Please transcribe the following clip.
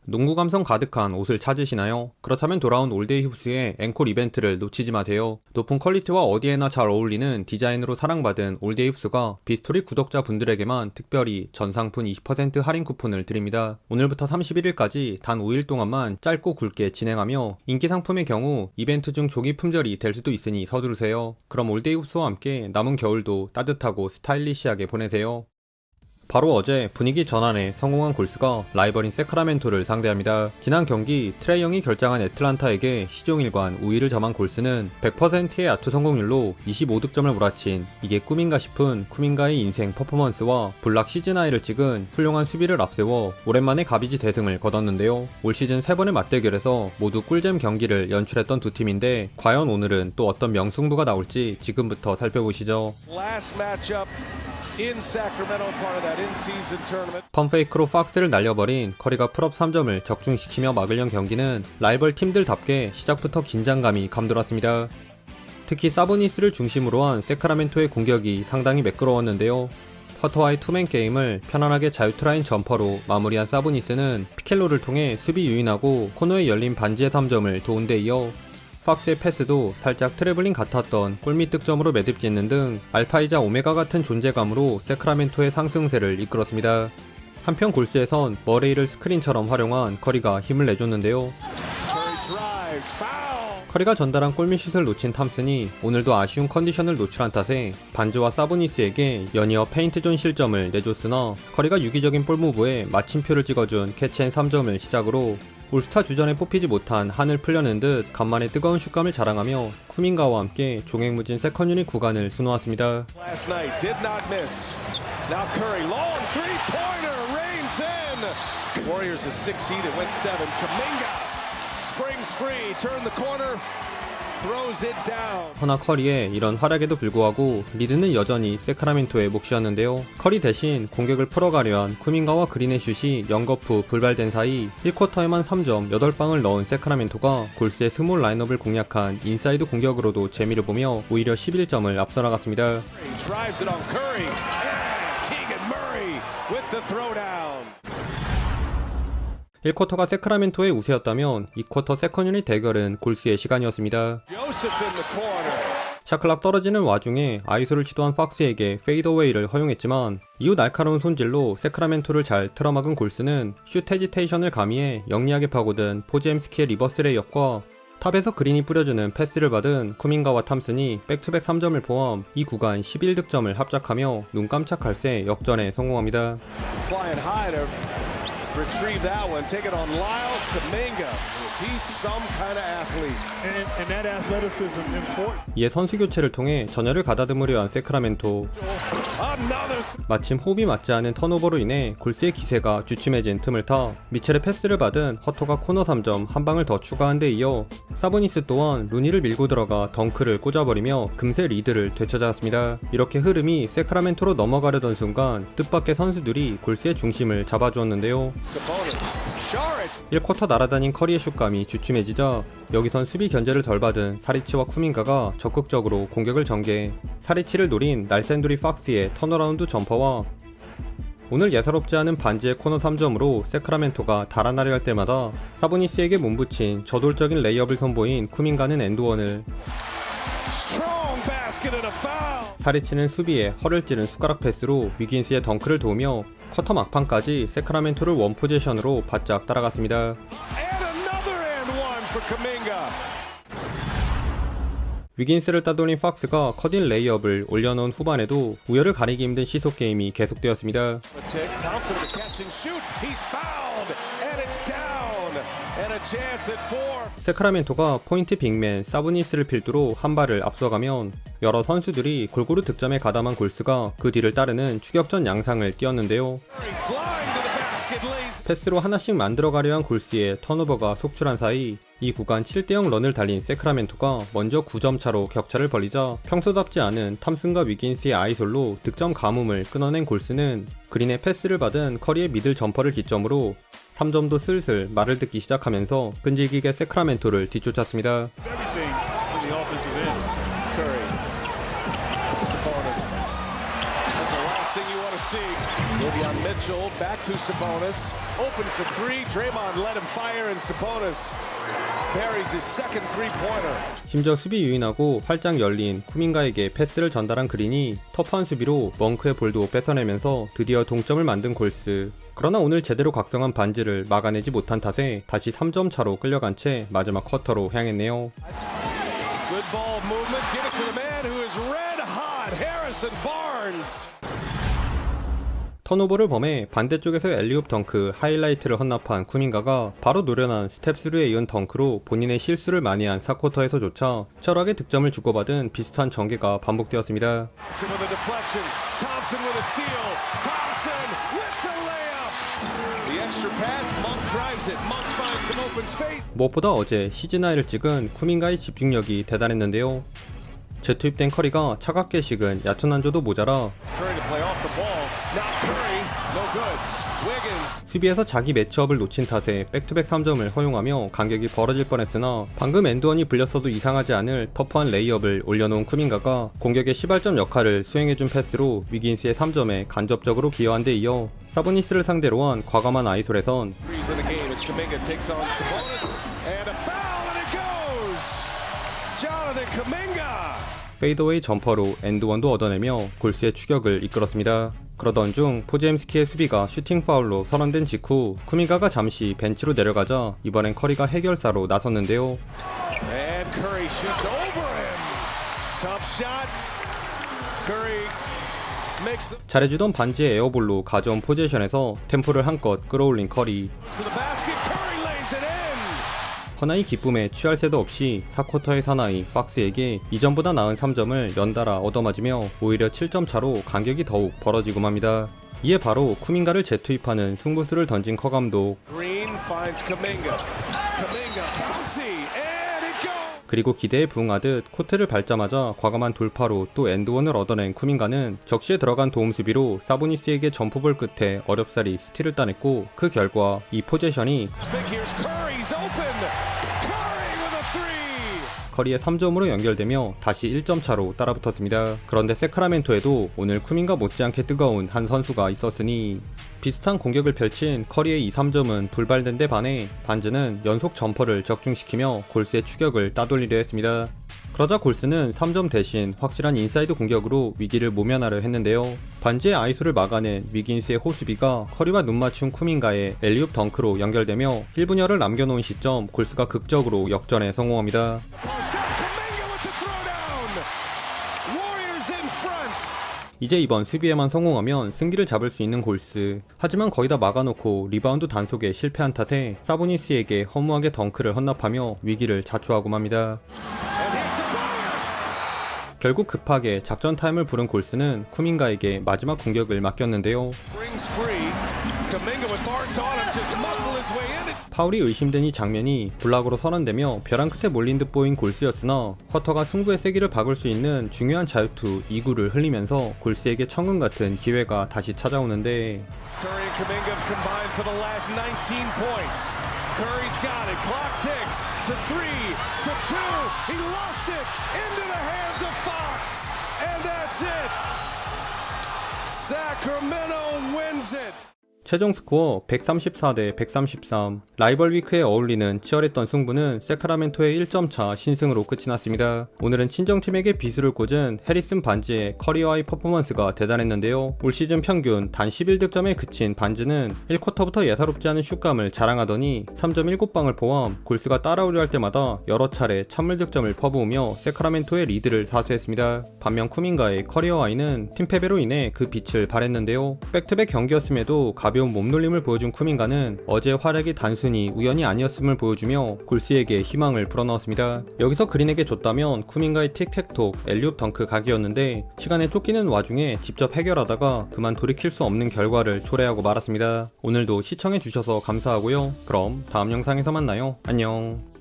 농구 감성 가득한 옷을 찾으시나요? 그렇다면 돌아온 올데이 흡스의 앵콜 이벤트를 놓치지 마세요. 높은 퀄리티와 어디에나 잘 어울리는 디자인으로 사랑받은 올데이 흡스가 비스토리 구독자분들에게만 특별히 전 상품 20% 할인 쿠폰을 드립니다. 오늘부터 31일까지 단 5일 동안만 짧고 굵게 진행하며 인기 상품의 경우 이벤트 중 조기 품절이 될 수도 있으니 서두르세요. 그럼 올데이 흡스와 함께 남은 겨울도 따뜻하고 스타일리시하게 보내세요. 바로 어제 분위기 전환에 성공한 골스가 라이벌인 세크라멘토를 상대합니다. 지난 경기 트레이 영이 결장한 애틀란타에게 시종일관 우위를 점한 골스는 100%의 아투 성공률로 25득점을 몰아친 이게 꿈인가 싶은 쿠민가의 인생 퍼포먼스와 블락 시즌 하이를 찍은 훌륭한 수비를 앞세워 오랜만에 가비지 대승을 거뒀는데요. 올 시즌 3번의 맞대결에서 모두 꿀잼 경기를 연출했던 두 팀인데 과연 오늘은 또 어떤 명승부가 나올지 지금부터 살펴보시죠. 펌페이크로 박스를 날려버린 커리가 풀업 3점을 적중시키며 막으려는 경기는 라이벌 팀들답게 시작부터 긴장감이 감돌았습니다. 특히 사보니스를 중심으로 한 세크라멘토의 공격이 상당히 매끄러웠는데요. 퍼터와의 투맨 게임을 편안하게 자유투라인 점퍼로 마무리한 사보니스는 피켈로를 통해 수비 유인하고 코너에 열린 반지의 3점을 도운 데 이어 팍스의 패스도 살짝 트래블링 같았던 골밑 득점으로 매듭짓는 등 알파이자 오메가 같은 존재감으로 세크라멘토의 상승세를 이끌었습니다. 한편 골스에선 머레이를 스크린처럼 활용한 커리가 힘을 내줬는데요. 커리가 전달한 골밑슛을 놓친 탐슨이 오늘도 아쉬운 컨디션을 노출한 탓에 반즈와 사보니스에게 연이어 페인트존 실점을 내줬으나 커리가 유기적인 볼무브에 마침표를 찍어준 캐치앤 3점을 시작으로 올스타 주전에 뽑히지 못한 한을 풀려는 듯 간만에 뜨거운 슛감을 자랑하며 쿠민가와 함께 종횡무진 세컨유닛 구간을 수놓았습니다. 허나 커리의 이런 활약에도 불구하고 리드는 여전히 세크라멘토의 몫이었는데요. 커리 대신 공격을 풀어가려 한 쿠민가와 그린의 슛이 영거푸 불발된 사이 1쿼터에만 3점 8방을 넣은 세크라멘토가 골스의 스몰 라인업을 공략한 인사이드 공격으로도 재미를 보며 오히려 11점을 앞서 나갔습니다. 1쿼터가 세크라멘토의 우세였다면 2쿼터 세컨유닛 대결은 골스의 시간이었습니다. 샤클락 떨어지는 와중에 아이소를 시도한 팍스에게 페이더웨이를 허용했지만 이후 날카로운 손질로 세크라멘토를 잘 틀어막은 골스는 슛 헤지테이션을 가미해 영리하게 파고든 포지엠스키의 리버스 레이업과 탑에서 그린이 뿌려주는 패스를 받은 쿠민가와 탐슨이 백투백 3점을 포함 이 구간 11득점을 합작하며 눈 깜짝할 새 역전에 성공합니다. Retrieve that one, take it on Lyles Kuminga. He's some kind of athlete. And that athleticism important. 이에 선수 교체를 통해 전열을 가다듬으려 한 세크라멘토. 마침 호흡이 맞지 않은 턴오버로 인해 골스의 기세가 주춤해진 틈을 타 미첼의 패스를 받은 허토가 코너 3점 한 방을 더 추가한 데 이어 사보니스 또한 루니를 밀고 들어가 덩크를 꽂아버리며 금세 리드를 되찾았습니다. 이렇게 흐름이 세크라멘토로 넘어가려던 순간 뜻밖의 선수들이 골스의 중심을 잡아주었는데요. 1쿼터 날아다닌 커리의 슛감이 주춤해지자 여기선 수비 견제를 덜 받은 사리치와 쿠민가가 적극적으로 공격을 전개. 사리치를 노린 날샌두리 팍스의 턴어라운드 점퍼와 오늘 예사롭지 않은 반지의 코너 3점으로 세크라멘토가 달아나려 할 때마다 사보니스에게 몸붙인 저돌적인 레이업을 선보인 쿠민가는 엔드원을, 사리치는 수비에 허를 찌른 숟가락 패스로 위긴스의 덩크를 도우며 쿼터 막판까지 세크라멘토를 원 포지션으로 바짝 따라갔습니다. 위긴스를 따돌린 팍스가 커딘 레이업을 올려놓은 후반에도 우열을 가리기 힘든 시속 게임이 계속되었습니다. 세크라멘토가 포인트 빅맨 사보니스를 필두로 한 발을 앞서가면 여러 선수들이 골고루 득점에 가담한 골스가 그 뒤를 따르는 추격전 양상을 띄었는데요. 패스로 하나씩 만들어가려 한 골스의 턴오버가 속출한 사이 이 구간 7대0 런을 달린 세크라멘토가 먼저 9점 차로 격차를 벌리자 평소답지 않은 탐슨과 위긴스의 아이솔로 득점 가뭄을 끊어낸 골스는 그린의 패스를 받은 커리의 미들 점퍼를 기점으로 3점도 슬슬 말을 듣기 시작하면서 끈질기게 세크라멘토를 뒤쫓았습니다. Davion Mitchell back to Sabonis. Open for three. Draymond let him fire, and Sabonis buries his second three-pointer. 심지어 수비 유인하고 활짝 열린 쿠민가에게 패스를 전달한 그린이 터프한 수비로 멍크의 볼도 뺏어내면서 드디어 동점을 만든 골스. 그러나 오늘 제대로 각성한 반지를 막아내지 못한 탓에 다시 3점 차로 끌려간 채 마지막 쿼터로 향했네요. Good ball movement. Get it to the man who is red hot, Harrison Barnes. 턴오버를 범해 반대쪽에서 엘리웁 덩크 하이라이트를 헌납한 쿠민가가 바로 노련한 스텝3에 이은 덩크로 본인의 실수를 많이 한 4쿼터에서조차 철학의 득점을 주고받은 비슷한 전개가 반복되었습니다. 무엇보다 어제 시즌하이를 찍은 쿠민가의 집중력이 대단했는데요. 재투입된 커리가 차갑게 식은 얕은 한조도 모자라 수비에서 자기 매치업을 놓친 탓에 백투백 3점을 허용하며 간격이 벌어질 뻔했으나 방금 엔드원이 불렸어도 이상하지 않을 터프한 레이업을 올려놓은 쿠민가가 공격의 시발점 역할을 수행해준 패스로 위긴스의 3점에 간접적으로 기여한 데 이어 사보니스를 상대로 한 과감한 아이솔에선 페이더웨이 점퍼로 엔드원도 얻어내며 골스의 추격을 이끌었습니다. 그러던 중 포제임스키의 수비가 슈팅 파울로 선언된 직후 쿠민가가 잠시 벤치로 내려가자 이번엔 커리가 해결사로 나섰는데요. 잘해주던 반지의 에어볼로 가져온 포지션에서 템포를 한껏 끌어올린 커리. 허나의 기쁨에 취할 새도 없이 4쿼터의 사나이 박스에게 이전보다 나은 3점을 연달아 얻어맞으며 오히려 7점 차로 간격이 더욱 벌어지고 맙니다. 이에 바로 쿠민가를 재투입하는 승부수를 던진 커 감독. 그리고 기대에 부응하듯 코트를 밟자마자 과감한 돌파로 또 엔드원을 얻어낸 쿠민가는 적시에 들어간 도움 수비로 사보니스에게 점프볼 끝에 어렵사리 스틸을 따냈고 그 결과 이 포제션이 커리의 3점으로 연결되며 다시 1점 차로 따라붙었습니다. 그런데 세크라멘토에도 오늘 쿠민가 못지않게 뜨거운 한 선수가 있었으니 비슷한 공격을 펼친 커리의 2, 3점은 불발된 데 반해 반즈는 연속 점퍼를 적중시키며 골스의 추격을 따돌리려 했습니다. 그러자 골스는 3점 대신 확실한 인사이드 공격으로 위기를 모면하려 했는데요. 반지의 아이솔을 막아낸 위긴스의 호수비가 커리와 눈맞춘 쿠민가의 엘리웁 덩크로 연결되며 1분여를 남겨놓은 시점 골스가 극적으로 역전에 성공합니다. 이제 이번 수비에만 성공하면 승기를 잡을 수 있는 골스. 하지만 거의 다 막아놓고 리바운드 단속에 실패한 탓에 사보니스에게 허무하게 덩크를 헌납하며 위기를 자초하고 맙니다. 결국 급하게 작전 타임을 부른 골스는 쿠민가에게 마지막 공격을 맡겼는데요. 파울이 의심된 이 장면이 블락으로 선언되며 벼랑 끝에 몰린 듯 보인 골스였으나 허터가 승부의 세기를 박을 수 있는 중요한 자유투 2구를 흘리면서 골스에게 천금 같은 기회가 다시 찾아오는데 Sacramento wins it. 최종 스코어 134대 133. 라이벌 위크에 어울리는 치열했던 승부는 세크라멘토의 1점차 신승으로 끝이 났습니다. 오늘은 친정팀에게 비수를 꽂은 해리슨 반지의 커리어하이 퍼포먼스가 대단했는데요. 올 시즌 평균 단 11득점에 그친 반지는 1쿼터부터 예사롭지 않은 슛감을 자랑하더니 3점 7방을 포함 골스가 따라오려 할 때마다 여러 차례 찬물 득점을 퍼부으며 세크라멘토의 리드를 사수했습니다. 반면 쿠민가의 커리어하이는 팀 패배로 인해 그 빛을 발했는데요. 백투백 경기였음에도 가벼운 몸놀림을 보여준 쿠민가는 어제의 활약이 단순히 우연이 아니었음을 보여주며 골스에게 희망을 불어넣었습니다. 여기서 그린에게 줬다면 쿠민가의 틱택톡 엘리웁 덩크 각이었는데 시간에 쫓기는 와중에 직접 해결하다가 그만 돌이킬 수 없는 결과를 초래하고 말았습니다. 오늘도 시청해주셔서 감사하고요. 그럼 다음 영상에서 만나요. 안녕.